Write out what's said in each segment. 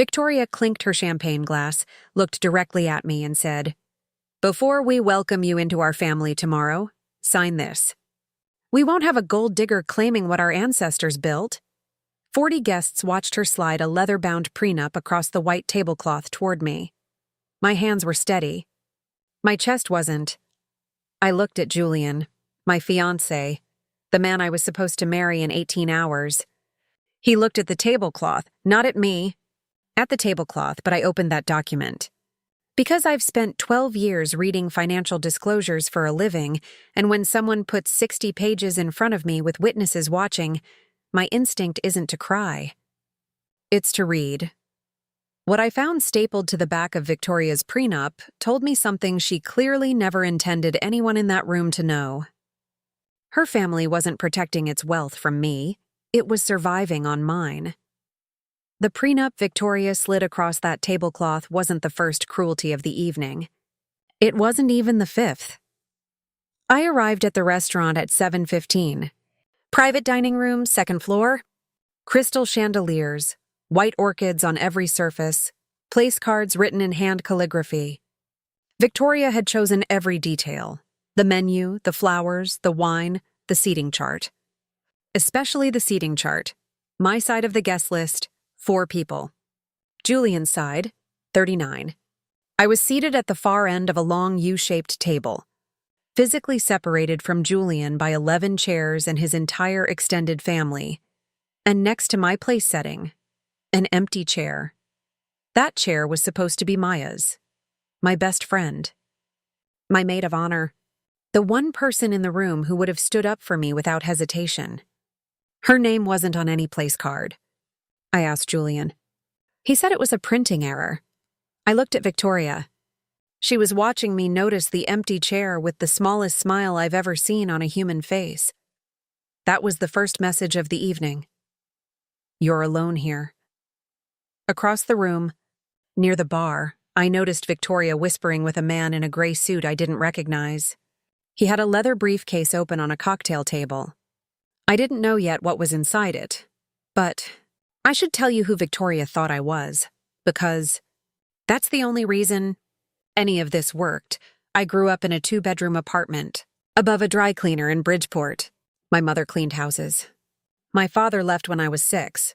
Victoria clinked her champagne glass, looked directly at me, and said, "Before we welcome you into our family tomorrow, sign this. We won't have a gold digger claiming what our ancestors built." 40 guests watched her slide a leather-bound prenup across the white tablecloth toward me. My hands were steady. My chest wasn't. I looked at Julian, my fiancé, the man I was supposed to marry in 18 hours. He looked at the tablecloth, not at me. At the tablecloth, but I opened that document. Because I've spent 12 years reading financial disclosures for a living, and when someone puts 60 pages in front of me with witnesses watching, my instinct isn't to cry. It's to read. What I found stapled to the back of Victoria's prenup told me something she clearly never intended anyone in that room to know. Her family wasn't protecting its wealth from me. It was surviving on mine. The prenup Victoria slid across that tablecloth wasn't the first cruelty of the evening. It wasn't even the fifth. I arrived at the restaurant at 7:15. Private dining room, second floor. Crystal chandeliers, white orchids on every surface, place cards written in hand calligraphy. Victoria had chosen every detail: the menu, the flowers, the wine, the seating chart. Especially the seating chart. My side of the guest list, 4 people. Julian's side, 39. I was seated at the far end of a long U-shaped table, physically separated from Julian by 11 chairs and his entire extended family, and next to my place setting, an empty chair. That chair was supposed to be Maya's, my best friend, my maid of honor, the one person in the room who would have stood up for me without hesitation. Her name wasn't on any place card. I asked Julian. He said it was a printing error. I looked at Victoria. She was watching me notice the empty chair with the smallest smile I've ever seen on a human face. That was the first message of the evening. "You're alone here." Across the room, near the bar, I noticed Victoria whispering with a man in a gray suit I didn't recognize. He had a leather briefcase open on a cocktail table. I didn't know yet what was inside it, but I should tell you who Victoria thought I was, because that's the only reason any of this worked. I grew up in a 2-bedroom apartment, above a dry cleaner in Bridgeport. My mother cleaned houses. My father left when I was 6.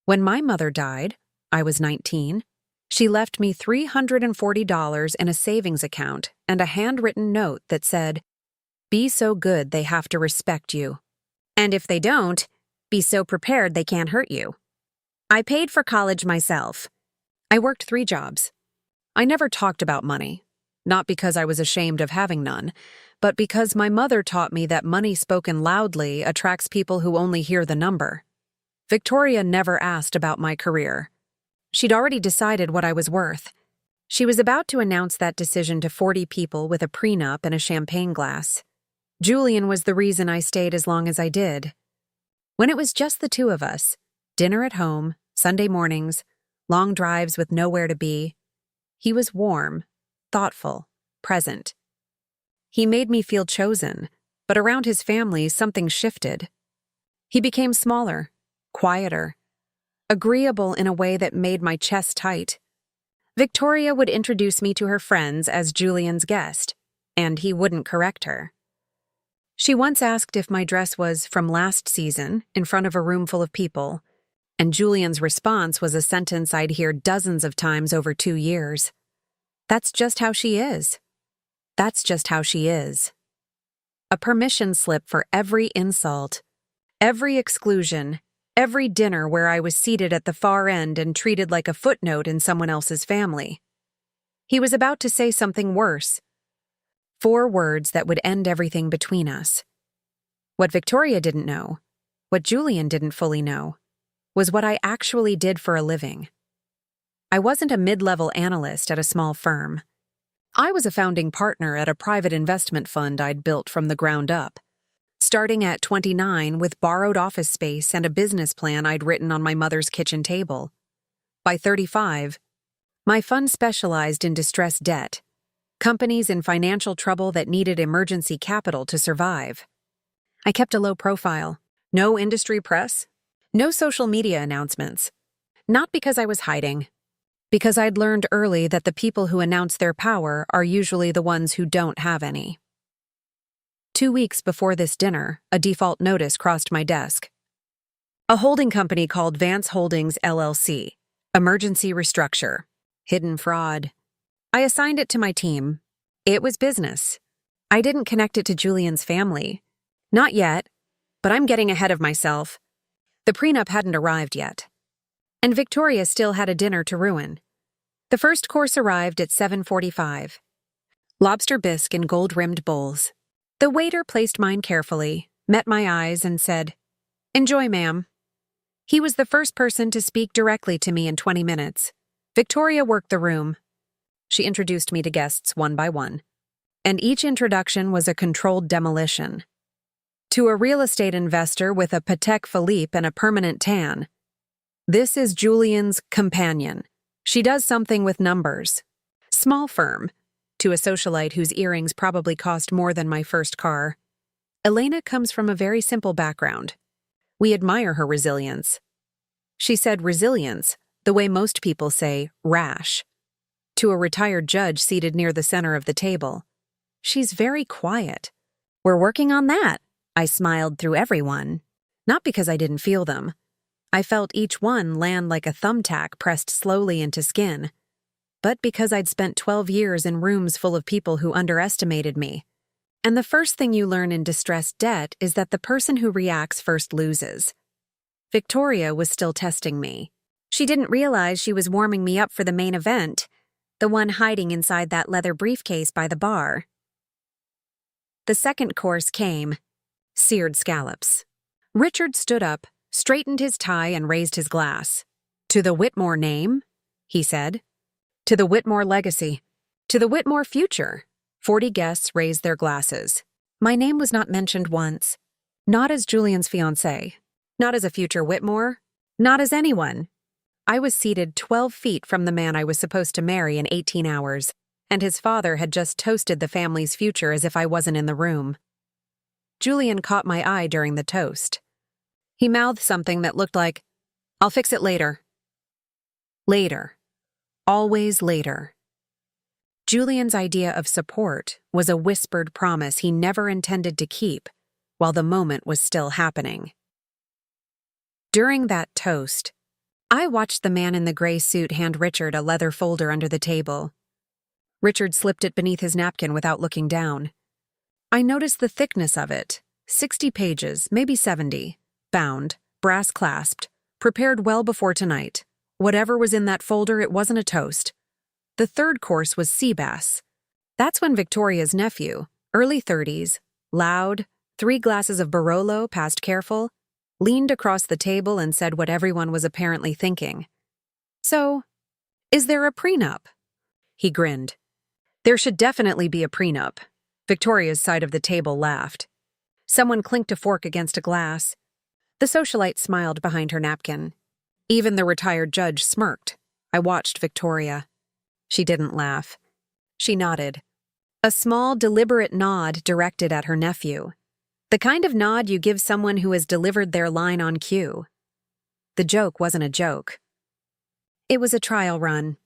When my mother died, I was 19. She left me $340 in a savings account and a handwritten note that said, "Be so good they have to respect you. And if they don't, be so prepared they can't hurt you." I paid for college myself. I worked 3 jobs. I never talked about money, not because I was ashamed of having none, but because my mother taught me that money spoken loudly attracts people who only hear the number. Victoria never asked about my career. She'd already decided what I was worth. She was about to announce that decision to 40 people with a prenup and a champagne glass. Julian was the reason I stayed as long as I did. When it was just the 2 of us, dinner at home, Sunday mornings, long drives with nowhere to be, he was warm, thoughtful, present. He made me feel chosen, but around his family something shifted. He became smaller, quieter, agreeable in a way that made my chest tight. Victoria would introduce me to her friends as Julian's guest, and he wouldn't correct her. She once asked if my dress was from last season in front of a room full of people, and Julian's response was a sentence I'd hear dozens of times over 2 years. That's just how she is. That's just how she is. A permission slip for every insult, every exclusion, every dinner where I was seated at the far end and treated like a footnote in someone else's family. He was about to say something worse. 4 words that would end everything between us. What Victoria didn't know, what Julian didn't fully know, was what I actually did for a living. I wasn't a mid-level analyst at a small firm. I was a founding partner at a private investment fund I'd built from the ground up, starting at 29 with borrowed office space and a business plan I'd written on my mother's kitchen table. By 35, my fund specialized in distressed debt, companies in financial trouble that needed emergency capital to survive. I kept a low profile, no industry press, no social media announcements. Not because I was hiding, because I'd learned early that the people who announce their power are usually the ones who don't have any. 2 weeks before this dinner, a default notice crossed my desk. A holding company called Vance Holdings LLC. Emergency restructure. Hidden fraud. I assigned it to my team. It was business. I didn't connect it to Julian's family. Not yet, but I'm getting ahead of myself. The prenup hadn't arrived yet. And Victoria still had a dinner to ruin. The first course arrived at 7:45. Lobster bisque in gold-rimmed bowls. The waiter placed mine carefully, met my eyes, and said, "Enjoy, ma'am." He was the first person to speak directly to me in 20 minutes. Victoria worked the room. She introduced me to guests one by one. And each introduction was a controlled demolition. To a real estate investor with a Patek Philippe and a permanent tan. This is Julian's companion. She does something with numbers. Small firm. To a socialite whose earrings probably cost more than my first car. Elena comes from a very simple background. We admire her resilience. She said resilience, the way most people say rash. To a retired judge seated near the center of the table. She's very quiet. We're working on that. I smiled through everyone. Not because I didn't feel them. I felt each one land like a thumbtack pressed slowly into skin. But because I'd spent 12 years in rooms full of people who underestimated me. And the first thing you learn in distressed debt is that the person who reacts first loses. Victoria was still testing me. She didn't realize she was warming me up for the main event, the one hiding inside that leather briefcase by the bar. The second course came. Seared scallops. Richard stood up, straightened his tie, and raised his glass. To the Whitmore name, he said. To the Whitmore legacy. To the Whitmore future. 40 guests raised their glasses. My name was not mentioned once. Not as Julian's fiancé. Not as a future Whitmore. Not as anyone. I was seated 12 feet from the man I was supposed to marry in 18 hours, and his father had just toasted the family's future as if I wasn't in the room. Julian caught my eye during the toast. He mouthed something that looked like, "I'll fix it later." Later. Always later. Julian's idea of support was a whispered promise he never intended to keep while the moment was still happening. During that toast, I watched the man in the gray suit hand Richard a leather folder under the table. Richard slipped it beneath his napkin without looking down. I noticed the thickness of it, 60 pages, maybe 70, bound, brass clasped, prepared well before tonight. Whatever was in that folder, it wasn't a toast. The third course was sea bass. That's when Victoria's nephew, early 30s, loud, 3 glasses of Barolo passed careful, leaned across the table and said what everyone was apparently thinking. "So, is there a prenup?" He grinned. "There should definitely be a prenup." Victoria's side of the table laughed. Someone clinked a fork against a glass. The socialite smiled behind her napkin. Even the retired judge smirked. I watched Victoria. She didn't laugh. She nodded. A small, deliberate nod directed at her nephew. The kind of nod you give someone who has delivered their line on cue. The joke wasn't a joke. It was a trial run.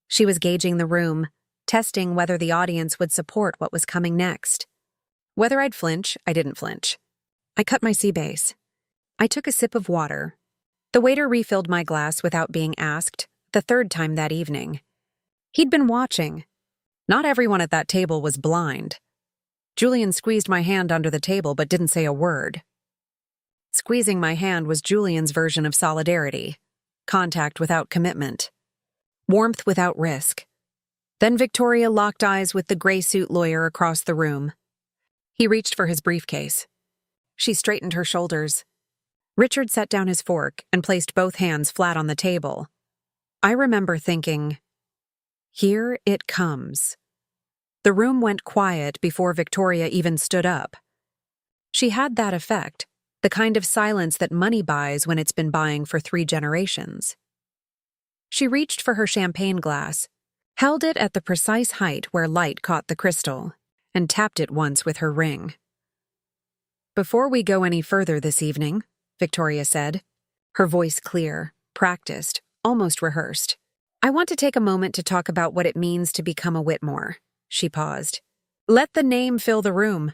She was gauging the room, testing whether the audience would support what was coming next. Whether I'd flinch, I didn't flinch. I cut my sea bass. I took a sip of water. The waiter refilled my glass without being asked, the third time that evening. He'd been watching. Not everyone at that table was blind. Julian squeezed my hand under the table but didn't say a word. Squeezing my hand was Julian's version of solidarity. Contact without commitment. Warmth without risk. Then Victoria locked eyes with the gray suit lawyer across the room. He reached for his briefcase. She straightened her shoulders. Richard set down his fork and placed both hands flat on the table. I remember thinking, here it comes. The room went quiet before Victoria even stood up. She had that effect, the kind of silence that money buys when it's been buying for 3 generations. She reached for her champagne glass, held it at the precise height where light caught the crystal, and tapped it once with her ring. "Before we go any further this evening," Victoria said, her voice clear, practiced, almost rehearsed, I want to take a moment to talk about what it means to become a Whitmore. She paused. Let the name fill the room.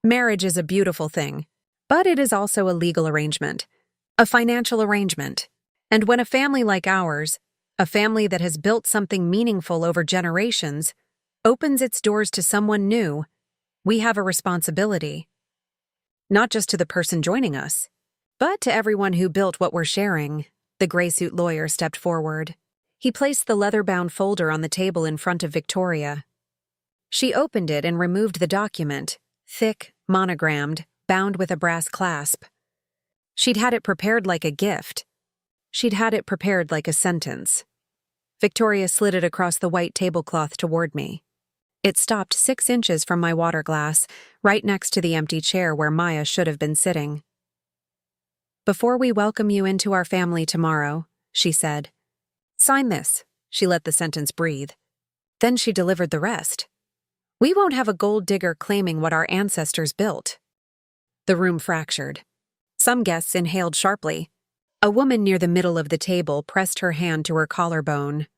Marriage is a beautiful thing, but it is also a legal arrangement, a financial arrangement. And when a family like ours, a family that has built something meaningful over generations, opens its doors to someone new, we have a responsibility. Not just to the person joining us, but to everyone who built what we're sharing. The gray suit lawyer stepped forward. He placed the leather-bound folder on the table in front of Victoria. She opened it and removed the document, thick, monogrammed, bound with a brass clasp. She'd had it prepared like a gift. She'd had it prepared like a sentence. Victoria slid it across the white tablecloth toward me. It stopped 6 inches from my water glass, right next to the empty chair where Maya should have been sitting. Before we welcome you into our family tomorrow, she said. Sign this. She let the sentence breathe. Then she delivered the rest. We won't have a gold digger claiming what our ancestors built. The room fractured. Some guests inhaled sharply. A woman near the middle of the table pressed her hand to her collarbone.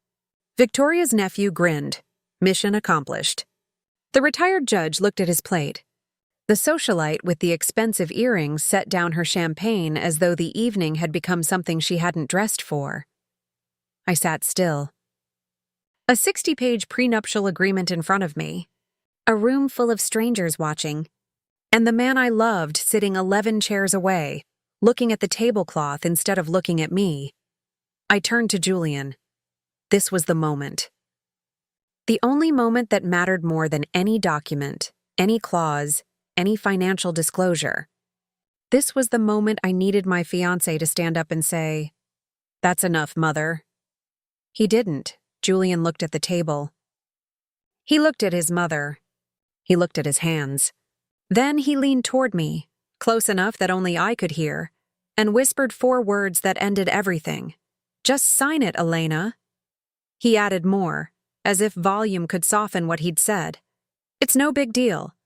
Victoria's nephew grinned. Mission accomplished. The retired judge looked at his plate. The socialite with the expensive earrings set down her champagne as though the evening had become something she hadn't dressed for. I sat still. A 60-page prenuptial agreement in front of me. A room full of strangers watching. And the man I loved sitting 11 chairs away, looking at the tablecloth instead of looking at me. I turned to Julian. This was the moment. The only moment that mattered more than any document, any clause, any financial disclosure. This was the moment I needed my fiancé to stand up and say, "That's enough, Mother." He didn't. Julian looked at the table. He looked at his mother. He looked at his hands. Then he leaned toward me, close enough that only I could hear, and whispered 4 words that ended everything. Just sign it, Elena. He added more, as if volume could soften what he'd said. It's no big deal.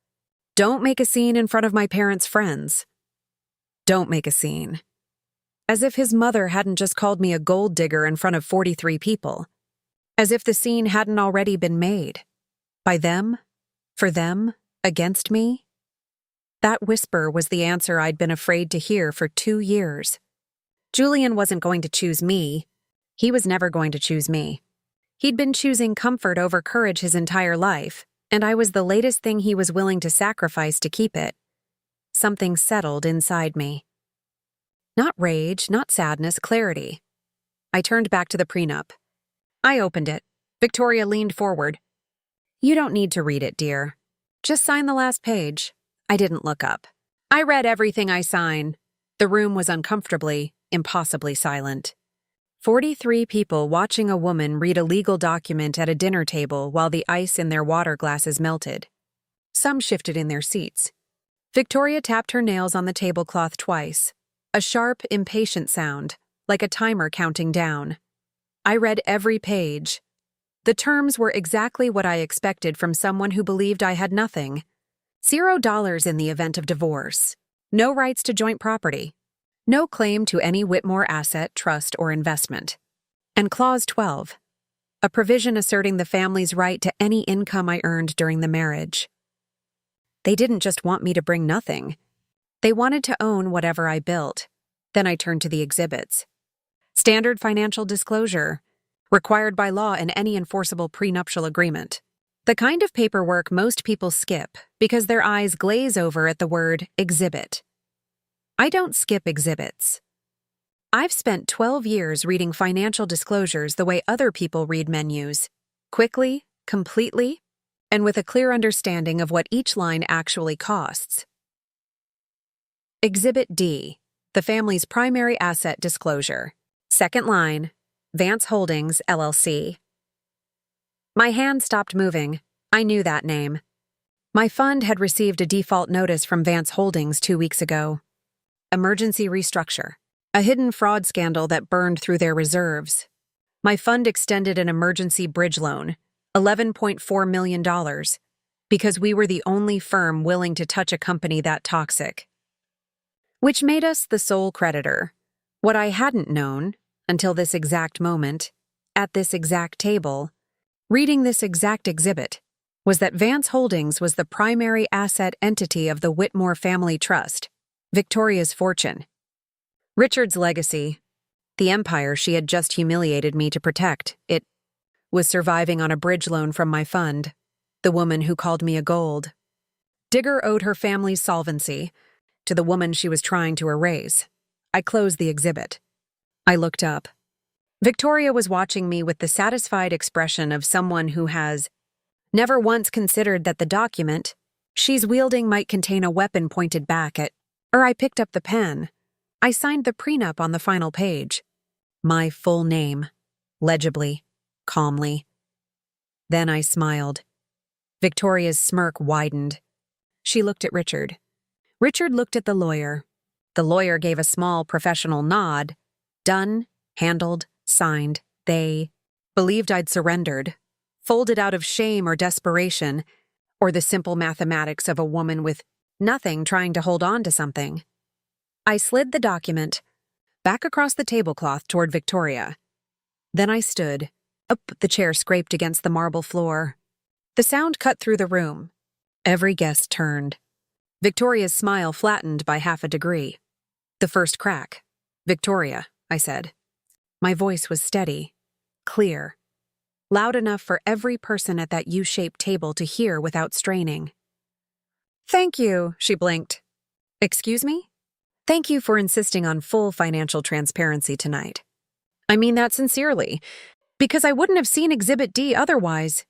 Don't make a scene in front of my parents' friends. Don't make a scene. As if his mother hadn't just called me a gold digger in front of 43 people. As if the scene hadn't already been made. By them? For them? Against me? That whisper was the answer I'd been afraid to hear for 2 years. Julian wasn't going to choose me. He was never going to choose me. He'd been choosing comfort over courage his entire life, and I was the latest thing he was willing to sacrifice to keep it. Something settled inside me. Not rage, not sadness, clarity. I turned back to the prenup. I opened it. Victoria leaned forward. You don't need to read it, dear. Just sign the last page. I didn't look up. I read everything I sign. The room was uncomfortably, impossibly silent. 43 people watching a woman read a legal document at a dinner table while the ice in their water glasses melted. Some shifted in their seats. Victoria tapped her nails on the tablecloth twice. A sharp, impatient sound, like a timer counting down. I read every page. The terms were exactly what I expected from someone who believed I had nothing. $0 in the event of divorce. No rights to joint property. No claim to any Whitmore asset, trust, or investment. And Clause 12. A provision asserting the family's right to any income I earned during the marriage. They didn't just want me to bring nothing. They wanted to own whatever I built. Then I turned to the exhibits. Standard financial disclosure, required by law in any enforceable prenuptial agreement. The kind of paperwork most people skip because their eyes glaze over at the word exhibit. I don't skip exhibits. I've spent 12 years reading financial disclosures the way other people read menus, quickly, completely, and with a clear understanding of what each line actually costs. Exhibit D, the family's primary asset disclosure. Second line, Vance Holdings, LLC. My hand stopped moving. I knew that name. My fund had received a default notice from Vance Holdings 2 weeks ago. Emergency restructure. A hidden fraud scandal that burned through their reserves. My fund extended an emergency bridge loan, $11.4 million, because we were the only firm willing to touch a company that toxic. Which made us the sole creditor. What I hadn't known, until this exact moment, at this exact table, reading this exact exhibit, was that Vance Holdings was the primary asset entity of the Whitmore Family Trust, Victoria's fortune. Richard's legacy, the empire she had just humiliated me to protect, it was surviving on a bridge loan from my fund, the woman who called me a gold digger owed her family's solvency to the woman she was trying to erase. I closed the exhibit. I looked up. Victoria was watching me with the satisfied expression of someone who has never once considered that the document she's wielding might contain a weapon pointed back at, or I picked up the pen. I signed the prenup on the final page. My full name, legibly, calmly. Then I smiled. Victoria's smirk widened. She looked at Richard. Richard looked at the lawyer. The lawyer gave a small professional nod. Done, handled, signed. They believed I'd surrendered, folded out of shame or desperation, or the simple mathematics of a woman with nothing trying to hold on to something. I slid the document back across the tablecloth toward Victoria. Then I stood. Up, the chair scraped against the marble floor. The sound cut through the room. Every guest turned. Victoria's smile flattened by half a degree. The first crack. Victoria, I said. My voice was steady, clear, loud enough for every person at that U-shaped table to hear without straining. Thank you, she blinked. Excuse me? Thank you for insisting on full financial transparency tonight. I mean that sincerely, because I wouldn't have seen Exhibit D otherwise.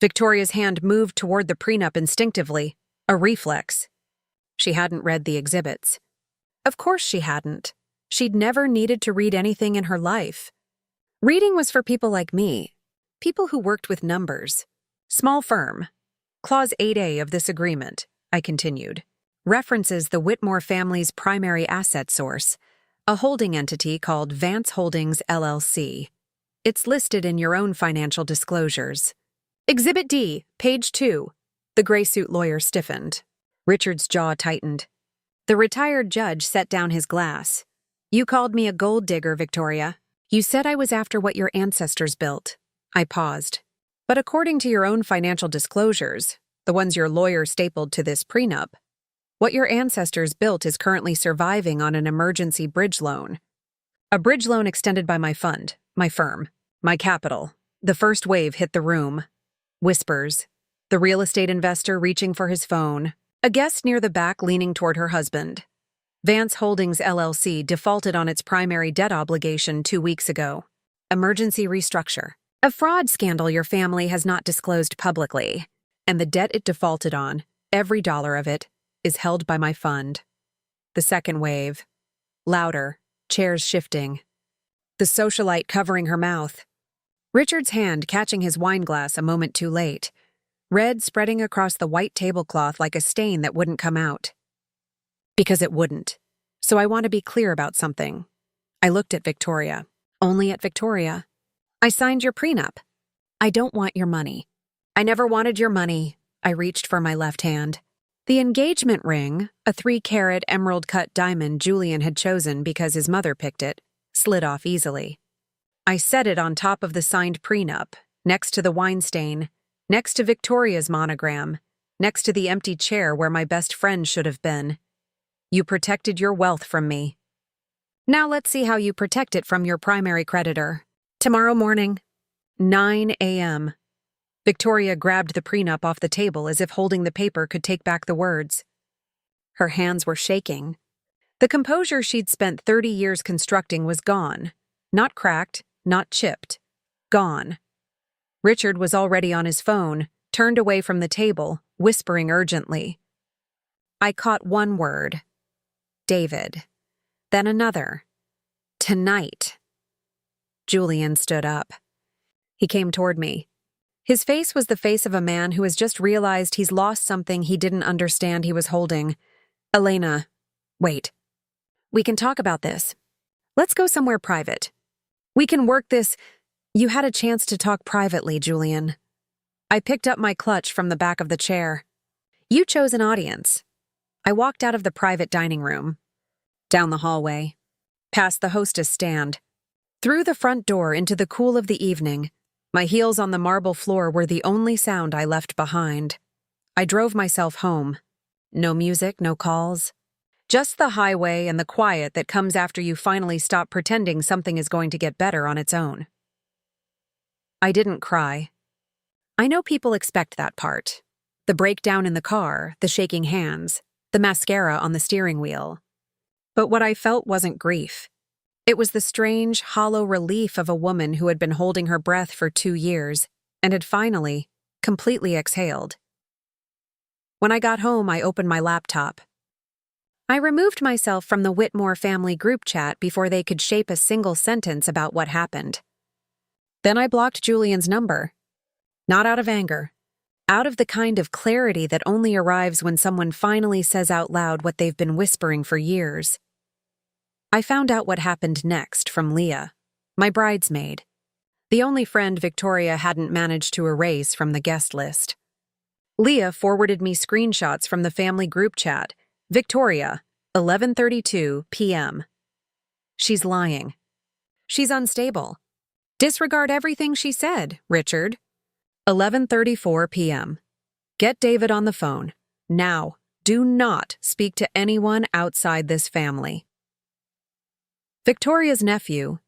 Victoria's hand moved toward the prenup instinctively, a reflex. She hadn't read the exhibits. Of course she hadn't. She'd never needed to read anything in her life. Reading was for people like me, people who worked with numbers. Small firm. Clause 8A of this agreement, I continued, references the Whitmore family's primary asset source, a holding entity called Vance Holdings, LLC. It's listed in your own financial disclosures. Exhibit D, page 2. The gray suit lawyer stiffened. Richard's jaw tightened. The retired judge set down his glass. You called me a gold digger, Victoria. You said I was after what your ancestors built. I paused. But according to your own financial disclosures, the ones your lawyer stapled to this prenup, what your ancestors built is currently surviving on an emergency bridge loan. A bridge loan extended by my fund, my firm, my capital. The first wave hit the room. Whispers. The real estate investor reaching for his phone. A guest near the back leaning toward her husband. Vance Holdings, LLC defaulted on its primary debt obligation 2 weeks ago. Emergency restructure. A fraud scandal your family has not disclosed publicly. And the debt it defaulted on, every dollar of it, is held by my fund. The second wave. Louder, chairs shifting. The socialite covering her mouth. Richard's hand catching his wineglass a moment too late. Red spreading across the white tablecloth like a stain that wouldn't come out. Because it wouldn't. So I want to be clear about something. I looked at Victoria. Only at Victoria. I signed your prenup. I don't want your money. I never wanted your money. I reached for my left hand. The engagement ring, a 3-carat emerald-cut diamond Julian had chosen because his mother picked it, slid off easily. I set it on top of the signed prenup, next to the wine stain, next to Victoria's monogram, next to the empty chair where my best friend should have been. You protected your wealth from me. Now let's see how you protect it from your primary creditor. Tomorrow morning, 9 a.m. Victoria grabbed the prenup off the table as if holding the paper could take back the words. Her hands were shaking. The composure she'd spent 30 years constructing was gone. Not cracked, not chipped. Gone. Richard was already on his phone, turned away from the table, whispering urgently. I caught one word. David. Then another. Tonight. Julian stood up. He came toward me. His face was the face of a man who has just realized he's lost something he didn't understand he was holding. Elena, wait. We can talk about this. Let's go somewhere private. We can work this. You had a chance to talk privately, Julian. I picked up my clutch from the back of the chair. You chose an audience. I walked out of the private dining room, down the hallway, past the hostess stand. Through the front door into the cool of the evening, my heels on the marble floor were the only sound I left behind. I drove myself home. No music, no calls. Just the highway and the quiet that comes after you finally stop pretending something is going to get better on its own. I didn't cry. I know people expect that part. The breakdown in the car, the shaking hands, the mascara on the steering wheel. But what I felt wasn't grief. It was the strange, hollow relief of a woman who had been holding her breath for 2 years and had finally, completely exhaled. When I got home, I opened my laptop. I removed myself from the Whitmore family group chat before they could shape a single sentence about what happened. Then I blocked Julian's number. Not out of anger. Out of the kind of clarity that only arrives when someone finally says out loud what they've been whispering for years. I found out what happened next from Leah, my bridesmaid, the only friend Victoria hadn't managed to erase from the guest list. Leah forwarded me screenshots from the family group chat. Victoria, 11:32 p.m. She's lying. She's unstable. Disregard everything she said, Richard. 11:34 p.m. Get David on the phone. Now, do not speak to anyone outside this family. Victoria's nephew,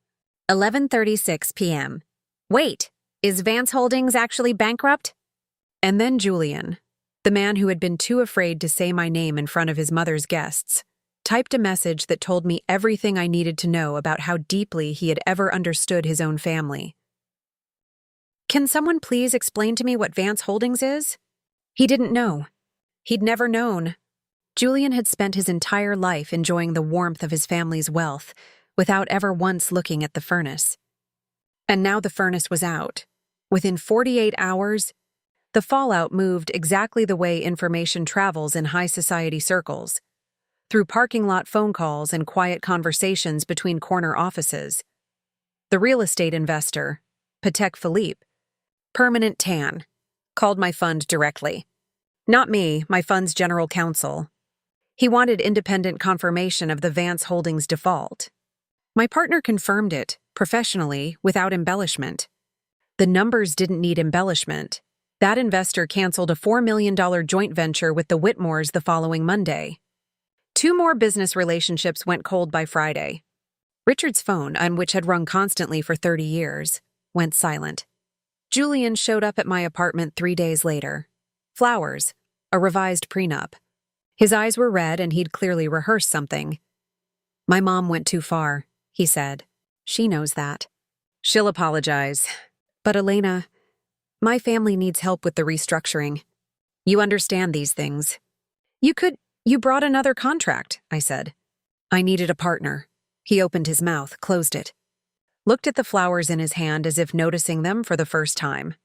11:36 p.m. Wait, is Vance Holdings actually bankrupt? And then Julian, the man who had been too afraid to say my name in front of his mother's guests, typed a message that told me everything I needed to know about how deeply he had ever understood his own family. Can someone please explain to me what Vance Holdings is? He didn't know. He'd never known. Julian had spent his entire life enjoying the warmth of his family's wealth, without ever once looking at the furnace. And now the furnace was out. Within 48 hours, the fallout moved exactly the way information travels in high society circles, through parking lot phone calls and quiet conversations between corner offices. The real estate investor, Patek Philippe, permanent tan, called my fund directly. Not me, my fund's general counsel. He wanted independent confirmation of the Vance Holdings default. My partner confirmed it, professionally, without embellishment. The numbers didn't need embellishment. That investor canceled a $4 million joint venture with the Whitmores the following Monday. 2 more business relationships went cold by Friday. Richard's phone, on which had rung constantly for 30 years, went silent. Julian showed up at my apartment 3 days later. Flowers, a revised prenup. His eyes were red and he'd clearly rehearsed something. My mom went too far, he said. She knows that. She'll apologize. But Elena, my family needs help with the restructuring. You understand these things. You brought another contract, I said. I needed a partner. He opened his mouth, closed it. Looked at the flowers in his hand as if noticing them for the first time.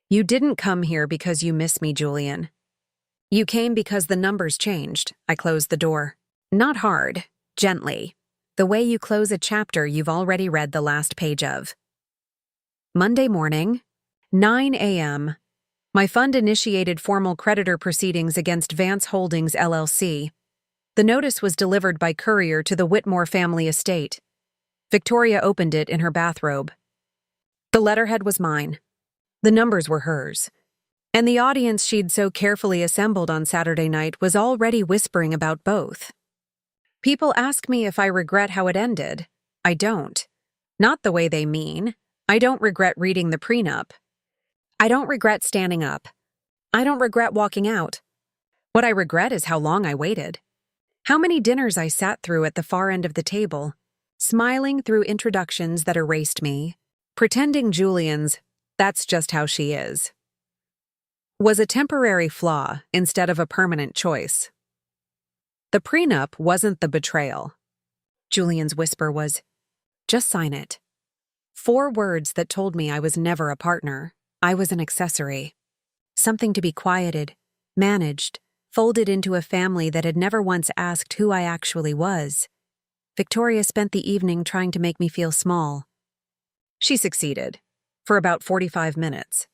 You didn't come here because you miss me, Julian. You came because the numbers changed. I closed the door. Not hard, gently. The way you close a chapter you've already read the last page of. Monday morning, 9 a.m. My fund initiated formal creditor proceedings against Vance Holdings, LLC. The notice was delivered by courier to the Whitmore family estate. Victoria opened it in her bathrobe. The letterhead was mine. The numbers were hers. And the audience she'd so carefully assembled on Saturday night was already whispering about both. People ask me if I regret how it ended. I don't. Not the way they mean. I don't regret reading the prenup. I don't regret standing up. I don't regret walking out. What I regret is how long I waited. How many dinners I sat through at the far end of the table, smiling through introductions that erased me, pretending Julian's "that's just how she is" was a temporary flaw instead of a permanent choice. The prenup wasn't the betrayal. Julian's whisper was, "Just sign it." 4 words that told me I was never a partner. I was an accessory. Something to be quieted, managed, folded into a family that had never once asked who I actually was. Victoria spent the evening trying to make me feel small. She succeeded, for about 45 minutes.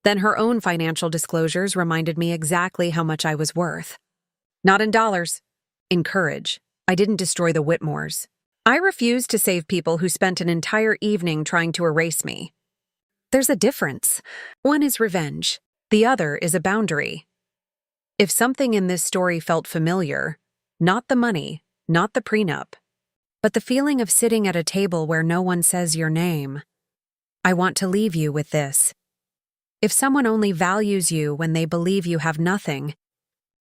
Then her own financial disclosures reminded me exactly how much I was worth. Not in dollars. In courage. I didn't destroy the Whitmores. I refuse to save people who spent an entire evening trying to erase me. There's a difference. One is revenge. The other is a boundary. If something in this story felt familiar, not the money, not the prenup, but the feeling of sitting at a table where no one says your name, I want to leave you with this. If someone only values you when they believe you have nothing,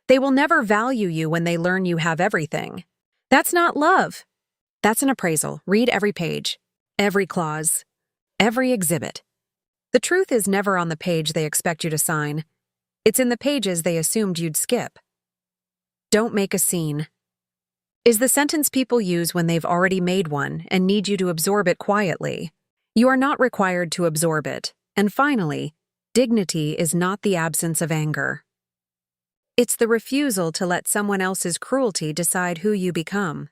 they will never value you when they learn you have everything. That's not love. That's an appraisal. Read every page, every clause, every exhibit. The truth is never on the page they expect you to sign. It's in the pages they assumed you'd skip. Don't make a scene. Is the sentence people use when they've already made one and need you to absorb it quietly. You are not required to absorb it. And finally, dignity is not the absence of anger. It's the refusal to let someone else's cruelty decide who you become.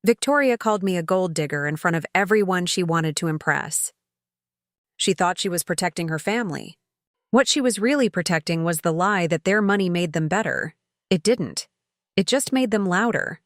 Victoria called me a gold digger in front of everyone she wanted to impress. She thought she was protecting her family. What she was really protecting was the lie that their money made them better. It didn't. It just made them louder.